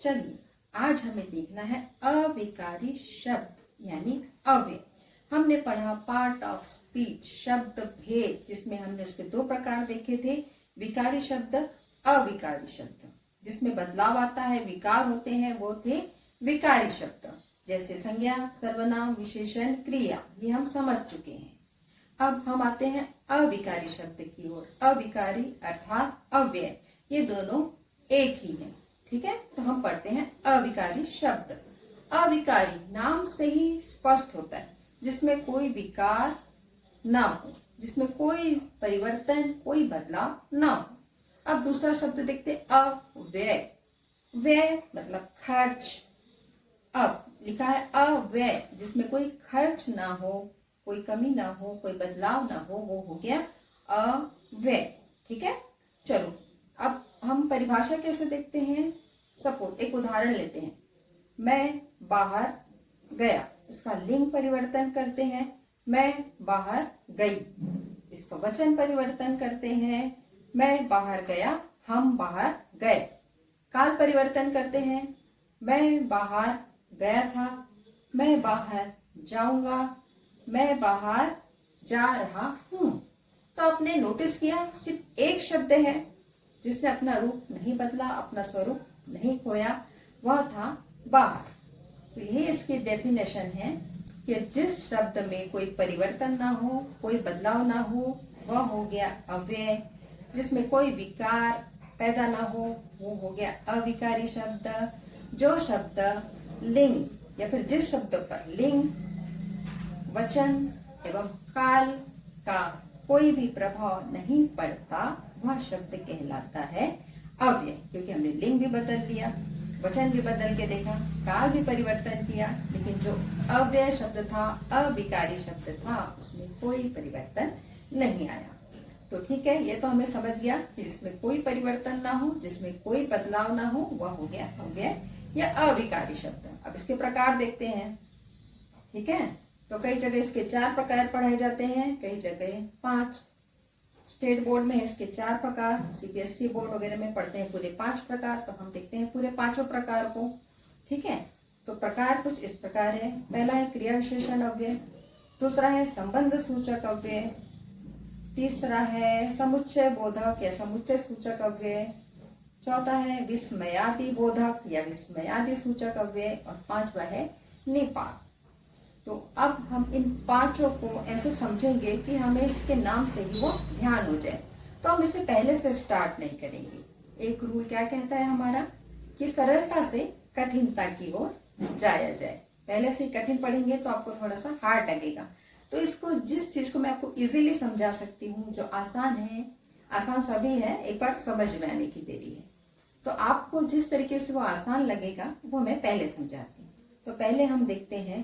चलिए आज हमें देखना है अविकारी शब्द यानी अव्यय। हमने पढ़ा पार्ट ऑफ स्पीच शब्द भेद, जिसमें हमने उसके दो प्रकार देखे थे, विकारी शब्द, अविकारी शब्द। जिसमें बदलाव आता है, विकार होते हैं, वो थे विकारी शब्द, जैसे संज्ञा, सर्वनाम, विशेषण, क्रिया। ये हम समझ चुके हैं। अब हम आते हैं अविकारी शब्द की ओर। अविकारी अर्थात अव्यय, ये दोनों एक ही है। ठीक है, तो हम पढ़ते हैं अविकारी शब्द। अविकारी नाम से ही स्पष्ट होता है, जिसमें कोई विकार ना हो, जिसमें कोई परिवर्तन, कोई बदलाव ना हो। अब दूसरा शब्द देखते, अव्यय। व्यय मतलब खर्च। अब लिखा है अव्यय, जिसमें कोई खर्च ना हो, कोई कमी ना हो, कोई बदलाव ना हो, वो हो गया अव्यय। ठीक है, चलो अब हम परिभाषा कैसे देखते हैं। सपोज एक उदाहरण लेते हैं, मैं बाहर गया, इसका लिंग परिवर्तन करते हैं, मैं बाहर गई। इसका वचन परिवर्तन करते हैं, मैं बाहर गया, हम बाहर गए। काल परिवर्तन करते हैं, मैं बाहर गया था, मैं बाहर जाऊंगा, मैं बाहर जा रहा हूं। तो आपने नोटिस किया, सिर्फ एक शब्द है जिसने अपना रूप नहीं बदला, अपना स्वरूप नहीं खोया, वह था बाहर। तो यही इसकी डेफिनेशन है कि जिस शब्द में कोई परिवर्तन ना हो, कोई बदलाव ना हो, वह हो गया अव्यय। जिसमें कोई विकार पैदा ना हो, वो हो गया अविकारी शब्द। जो शब्द लिंग या फिर जिस शब्द पर लिंग, वचन एवं काल का कोई भी प्रभाव नहीं पड़ता, वह शब्द कहलाता है अव्यय। क्योंकि हमने लिंग भी बदल दिया, वचन भी बदल के देखा, काल भी परिवर्तन किया, लेकिन जो अव्यय शब्द था, अविकारी शब्द था, उसमें कोई परिवर्तन नहीं आया। तो ठीक है, ये तो हमें समझ गया कि जिसमें कोई परिवर्तन ना हो, जिसमें कोई बदलाव ना हो, वह हो गया अव्यय या अविकारी शब्द। अब इसके प्रकार देखते हैं। ठीक है, तो कई जगह इसके 4 प्रकार पढ़ाए जाते हैं, कई जगह 5। स्टेट बोर्ड में इसके 4 प्रकार, सीबीएसई बोर्ड वगैरह में पढ़ते हैं पूरे 5 प्रकार। तो हम देखते हैं पूरे 5 प्रकार को। ठीक है, तो प्रकार कुछ इस प्रकार है। पहला है क्रिया विशेषण अव्यय, दूसरा है संबंध सूचक अव्यय, तीसरा है समुच्चय बोधक या समुच्चय सूचक अव्यय, चौथा है विस्मयादि बोधक या विस्मयादि सूचक अव्यय, और 5वां है निपात। तो अब हम इन 5 को ऐसे समझेंगे कि हमें इसके नाम से ही वो ध्यान हो जाए। तो हम इसे पहले से स्टार्ट नहीं करेंगे। एक रूल क्या कहता है हमारा, कि सरलता से कठिनता की ओर जाया जाए। पहले से ही कठिन पढ़ेंगे तो आपको थोड़ा सा हार्ड लगेगा। तो इसको, जिस चीज को मैं आपको इजीली समझा सकती हूँ, जो आसान है, आसान सभी है, एक बार समझ में आने की देरी है। तो आपको जिस तरीके से वो आसान लगेगा, वो मैं पहले समझाती हूँ। तो पहले हम देखते हैं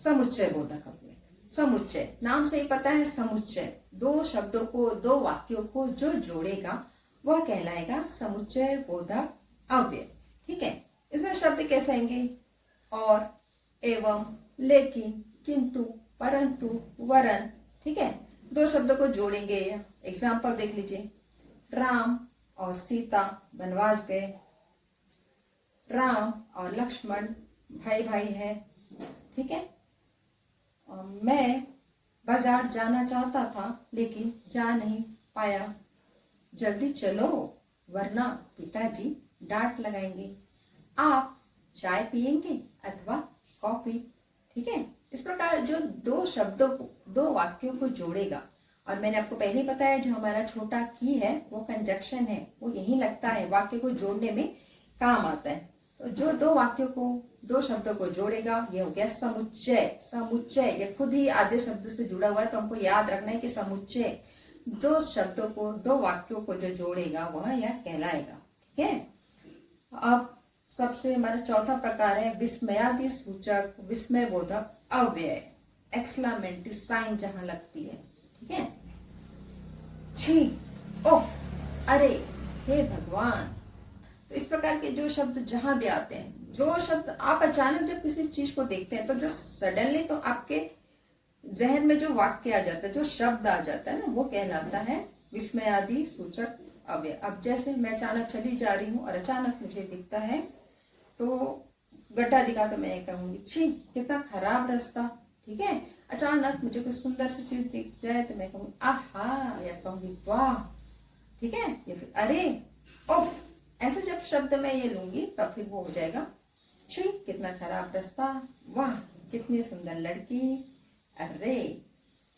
समुच्चय बोधक अव्यय। समुच्चय नाम से ही पता है, समुच्चय 2 शब्दों को, 2 वाक्यों को जो जोड़ेगा, वह कहलाएगा समुच्चय बोधक अव्यय। ठीक है, इसमें शब्द कैसे आएंगे, और, एवं, लेकिन, किंतु, परंतु, वरन। ठीक है, 2 शब्दों को जोड़ेंगे। एग्जाम्पल देख लीजिए, राम और सीता वनवास गए, राम और लक्ष्मण भाई भाई है। ठीक है, मैं बाजार जाना चाहता था लेकिन जा नहीं पाया, जल्दी चलो वरना पिताजी डांट लगाएंगे, आप चाय पियेंगे अथवा कॉफी। ठीक है, इस प्रकार जो 2 शब्दों को, 2 वाक्यों को जोड़ेगा, और मैंने आपको पहले ही बताया जो हमारा छोटा की है वो कंजक्शन है, वो यही लगता है, वाक्य को जोड़ने में काम आता है। तो जो 2 वाक्यों को, 2 शब्दों को जोड़ेगा, ये हो गया समुच्चय। समुच्चय ये खुद ही आधे शब्द से जुड़ा हुआ है, तो हमको याद रखना है कि समुच्चय 2 शब्दों को, 2 वाक्यों को जो जोड़ेगा, वह यह कहलाएगा। ठीक है, अब सबसे हमारा चौथा प्रकार है विस्मयादि सूचक विस्मय बोधक अव्यय। एक्सक्लेमेटरी साइन जहां लगती है। ठीक है, छी, उफ, अरे, हे भगवान। तो इस प्रकार के जो शब्द जहां भी आते हैं, जो शब्द आप अचानक जब किसी चीज को देखते हैं, तो जो सडनली तो आपके जहन में जो वाक्य आ जाता है, जो शब्द आ जाता है ना, वो कहलाता है विस्मयादि सूचक अव्यय। अब जैसे मैं अचानक चली जा रही हूँ और अचानक मुझे दिखता है तो गड्ढा दिखा तो मैं कहूंगी छी कितना खराब रास्ता। ठीक है, अचानक मुझे कुछ सुंदर सी चीज दिख जाए तो मैं कहूंगी आहा, या कहूंगी वाह। ठीक है, या फिर अरे ओफ। ऐसे जब शब्द मैं ये लूंगी तब फिर वो हो जाएगा छी कितना खराब रास्ता, वाह कितनी सुंदर लड़की, अरे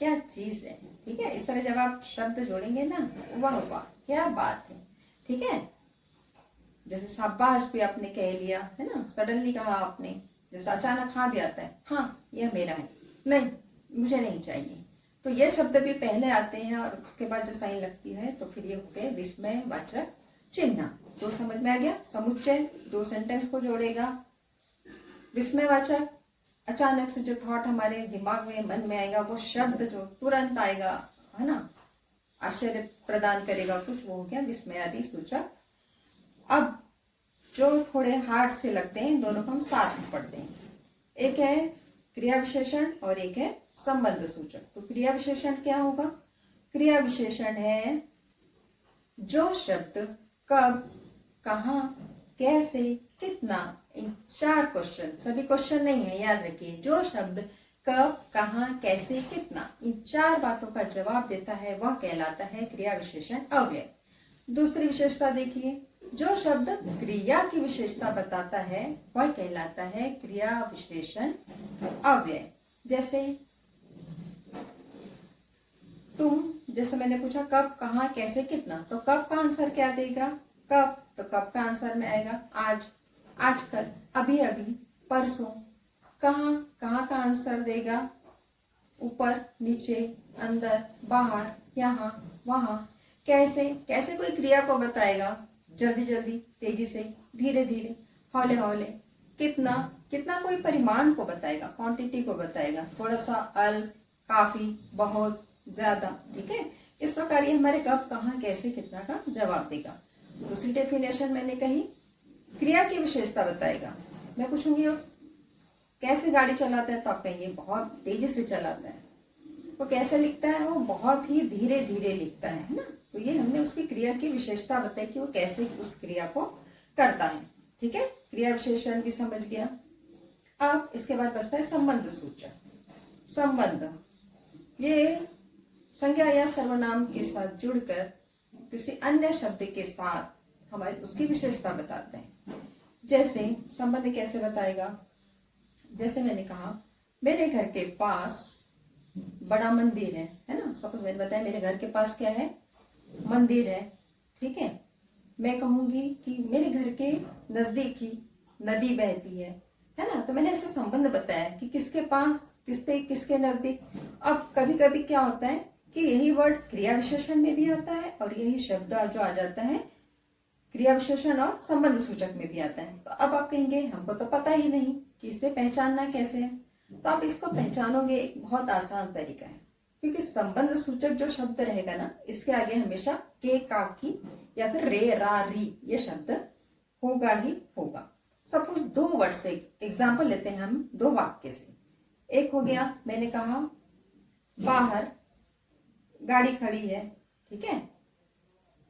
क्या चीज है। ठीक है, इस तरह जब आप शब्द जोड़ेंगे ना, वाह वाह क्या बात है। ठीक है, जैसे शाबाश भी आपने कह लिया है ना, सडनली कहा आपने, जैसे अचानक हाँ भी आता है, हाँ यह मेरा है, नहीं मुझे नहीं चाहिए। तो ये शब्द भी पहले आते हैं और उसके बाद जो साइन लगती है तो फिर ये हो गए विस्मय वाचक चिन्ह। तो समझ में आ गया, समुच्चय दो सेंटेंस को जोड़ेगा। विस्मयवाचक अचानक से जो थॉट हमारे दिमाग में मन में आएगा, वो शब्द जो तुरंत आएगा है ना, आश्चर्य प्रदान करेगा कुछ, वो हो गया विस्मयादि सूचक। अब जो थोड़े हार्ड से लगते हैं दोनों को हम साथ में पढ़ते हैं। एक है क्रिया विशेषण और एक है संबंध सूचक। तो क्रिया विशेषण क्या होगा? क्रिया विशेषण है जो शब्द कब, कहाँ, कैसे, कितना, इन 4 क्वेश्चन, सभी क्वेश्चन नहीं है याद रखिए, जो शब्द कब, कहाँ, कैसे, कितना, इन 4 बातों का जवाब देता है वह कहलाता है क्रिया विशेषण अव्यय। दूसरी विशेषता देखिए, जो शब्द क्रिया की विशेषता बताता है वह कहलाता है क्रिया विशेषण अव्यय। जैसे तुम, जैसे मैंने पूछा कब, कहाँ, कैसे, कितना, तो कब का आंसर क्या देगा? कब, तो कब का आंसर में आएगा आज, आजकल, अभी अभी, परसों। कहाँ, कहाँ का आंसर देगा ऊपर, नीचे, अंदर, बाहर, यहाँ, वहां। कैसे, कैसे कोई क्रिया को बताएगा, जल्दी जल्दी, तेजी से, धीरे धीरे, हौले हौले। कितना, कितना कोई परिमाण को बताएगा, क्वांटिटी को बताएगा, थोड़ा सा, अल्प, काफी, बहुत, ज्यादा। ठीक है, इस प्रकार ये हमारे कब, कहाँ, कैसे, कितना का जवाब देगा। दूसरी डेफिनेशन मैंने कही, क्रिया की विशेषता बताएगा। मैं पूछूंगी कैसे गाड़ी चलाता है तो आप कहेंगे बहुत तेजी से चलाता है। वो कैसे लिखता है? वो बहुत ही धीरे धीरे लिखता है ना। तो ये हमने उसकी क्रिया की विशेषता बताई कि वो कैसे उस क्रिया को करता है। ठीक है, क्रिया विशेषण भी समझ गया। अब इसके बाद बचता है संबंध सूचक। संबंध ये संज्ञा या सर्वनाम के साथ जुड़कर किसी अन्य शब्द के साथ हमारी उसकी विशेषता बताते हैं। जैसे संबंध कैसे बताएगा? जैसे मैंने कहा मेरे घर के पास बड़ा मंदिर है ना। सपोज मैंने बताया मेरे घर के पास क्या है, मंदिर है। ठीक है, मैं कहूंगी कि मेरे घर के नजदीक ही नदी बहती है ना। तो मैंने ऐसा संबंध बताया कि किसके पास, किसके नजदीक। अब कभी कभी क्या होता है कि यही वर्ड क्रिया विशेषण में भी आता है और यही शब्द जो आ जाता है क्रिया विशेषण और संबंध सूचक में भी आता है। तो अब आप कहेंगे हमको तो पता ही नहीं कि इसे पहचानना कैसे है। तो आप इसको पहचानोगे, एक बहुत आसान तरीका है, क्योंकि संबंध सूचक जो शब्द रहेगा ना, इसके आगे हमेशा के, का, की या फिर रे, रा, री ये शब्द होगा ही होगा। सपोज 2 वर्ड से एग्जाम्पल लेते हैं हम, 2 वाक्य से। एक हो गया, मैंने कहा बाहर गाड़ी खड़ी है। ठीक है,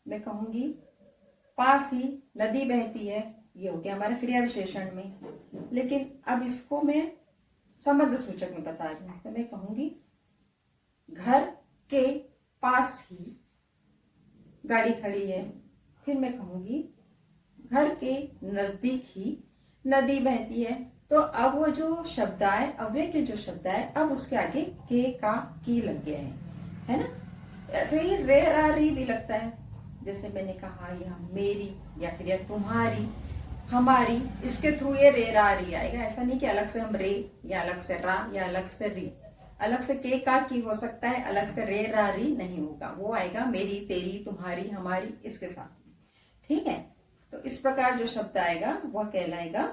मैं कहूंगी पास ही नदी बहती है। ये हो गया हमारा क्रिया विशेषण में। लेकिन अब इसको मैं संबंध सूचक में बता रही हूं, तो मैं कहूंगी घर के पास ही गाड़ी खड़ी है। फिर मैं कहूंगी घर के नजदीक ही नदी बहती है। तो अब वो जो शब्द आए, अव्यय के जो शब्द आए, अब उसके आगे के, का, की लग गया है ना। ऐसे ही रे, रा, री भी लगता है। जैसे मैंने कहा यह मेरी या फिर यह तुम्हारी, हमारी, इसके थ्रू ये रे, रा, री आएगा। ऐसा नहीं कि अलग से हम रे या अलग से रा या अलग से री, अलग से के, का, की हो सकता है, अलग से रे, रा, री नहीं होगा। वो आएगा मेरी, तेरी, तुम्हारी, हमारी, इसके साथ। ठीक है, तो इस प्रकार जो शब्द आएगा वह कहलाएगा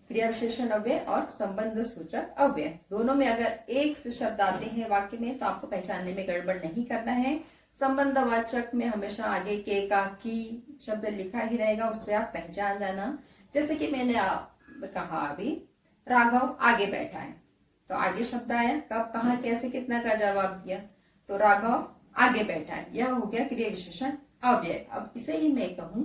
क्रिया विशेषण अव्यय और संबंध सूचक अव्यय। दोनों में अगर एक से शब्द आते हैं वाक्य में तो आपको पहचानने में गड़बड़ नहीं करना है। संबंधवाचक में हमेशा आगे के, का, की शब्द लिखा ही रहेगा, उससे आप पहचान जाना। जैसे कि मैंने कहा अभी राघव आगे बैठा है, तो आगे शब्द आया, कब, कहाँ, कैसे, कितना का जवाब दिया, तो राघव आगे बैठा है। यह हो गया क्रिया विशेषण अव्यय। अब इसे ही मैं कहूं,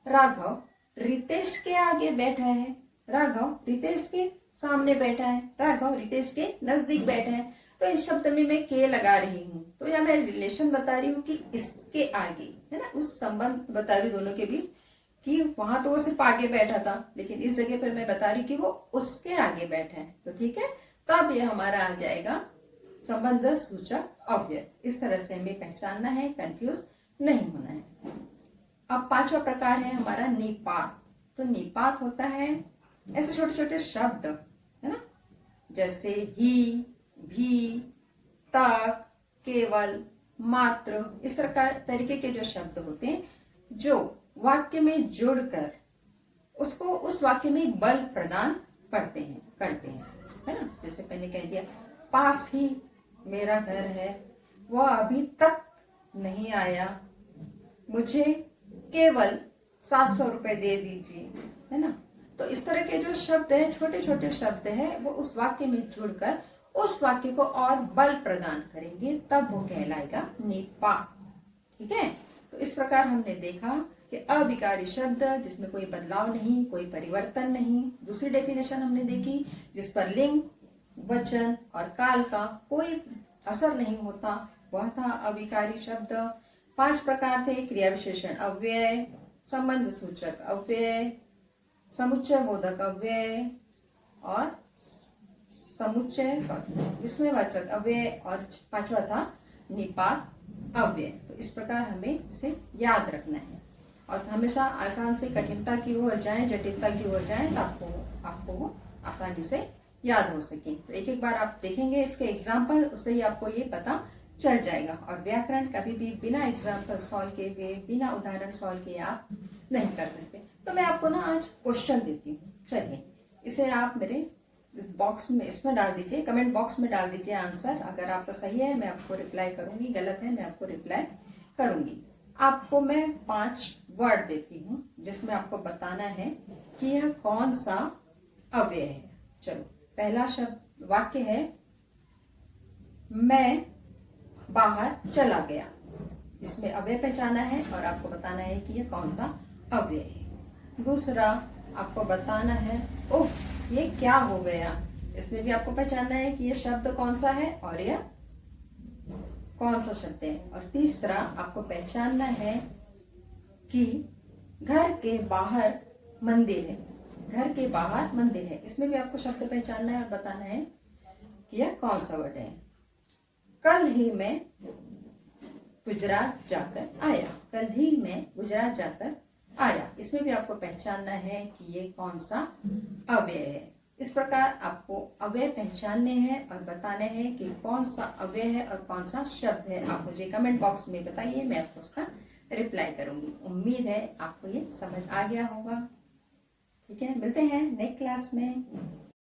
राघव रितेश के आगे बैठा है, राघव रितेश के सामने बैठा है, राघव रितेश के नजदीक बैठा है। तो इस शब्द में मैं के लगा रही हूँ, तो यहाँ मैं रिलेशन बता रही हूँ कि इसके आगे, है ना, उस संबंध बता रही हूँ दोनों के बीच, कि वहां तो वो सिर्फ आगे बैठा था, लेकिन इस जगह पर मैं बता रही हूँ कि वो उसके आगे बैठा है। तो ठीक है, तब ये हमारा आ जाएगा संबंध सूचक अव्यय। इस तरह से हमें पहचानना है, कंफ्यूज नहीं होना है। अब पांचवा प्रकार है हमारा निपात। तो निपात होता है ऐसे छोटे छोटे शब्द, है ना, जैसे ही, भी, तक, केवल, मात्र, इस तरह तरीके के जो शब्द होते हैं, जो वाक्य में जुड़कर उसको उस वाक्य में एक बल प्रदान करते हैं, है ना। जैसे मैंने कह दिया, पास ही मेरा घर है, वह अभी तक नहीं आया, मुझे केवल 700 रुपए दे दीजिए, है ना। तो इस तरह के जो शब्द है, छोटे छोटे शब्द है, वो उस वाक्य में जुड़कर उस वाक्य को और बल प्रदान करेंगे, तब वो कहलाएगा निपात। ठीक है, तो इस प्रकार हमने देखा कि अविकारी शब्द जिसमें कोई बदलाव नहीं, कोई परिवर्तन नहीं। दूसरी डेफिनेशन हमने देखी जिस पर लिंग, वचन और काल का कोई असर नहीं होता, वह था अविकारी शब्द। 5 प्रकार थे, क्रिया विशेषण अव्यय, संबंध सूचक अव्यय, समुच्चय बोधक अव्यय और विस्मयवाचक अव्यय, और 5वां था निपात अव्यय। तो इस प्रकार हमें इसे याद रखना है, और हमेशा आसान से कठिनता की ओर जाएं, जटिलता की ओर जाएं, तो आपको वो आसानी से याद हो सके। तो एक एक बार आप देखेंगे इसके एग्जाम्पल, उससे ही आपको ये पता चल जाएगा। और व्याकरण कभी भी बिना एग्जाम्पल सॉल्व किए, बिना उदाहरण सॉल्व किए आप नहीं कर सकते। तो मैं आपको ना आज क्वेश्चन देती हूँ, चलिए इसे आप मेरे बॉक्स में इसमें डाल दीजिए, कमेंट बॉक्स में डाल दीजिए आंसर। अगर आपका सही है मैं आपको रिप्लाई करूंगी, गलत है मैं आपको रिप्लाई करूंगी। आपको मैं 5 वर्ड देती हूँ जिसमें आपको बताना है कि यह कौन सा अव्यय है। चलो, पहला शब्द वाक्य है, मैं बाहर चला गया। इसमें अव्यय पहचाना है और आपको बताना है कि यह कौन सा अव्यय है। दूसरा आपको बताना है, उफ ये क्या हो गया। इसमें भी आपको पहचानना है कि यह शब्द कौन सा है और यह कौन सा शब्द है। और तीसरा आपको पहचानना है कि घर के बाहर मंदिर है, घर के बाहर मंदिर है। इसमें भी आपको शब्द पहचानना है और बताना है कि यह कौन सा वर्ड है। कल ही मैं गुजरात जाकर आया, कल ही मैं गुजरात जाकर आया। इसमें भी आपको पहचानना है कि ये कौन सा अव्यय है। इस प्रकार आपको अव्यय पहचानने हैं और बताने हैं कि कौन सा अव्यय है और कौन सा शब्द है। आप मुझे कमेंट बॉक्स में बताइए, मैं आपको उसका रिप्लाई करूंगी। उम्मीद है आपको ये समझ आ गया होगा। ठीक है, मिलते हैं नेक्स्ट क्लास में।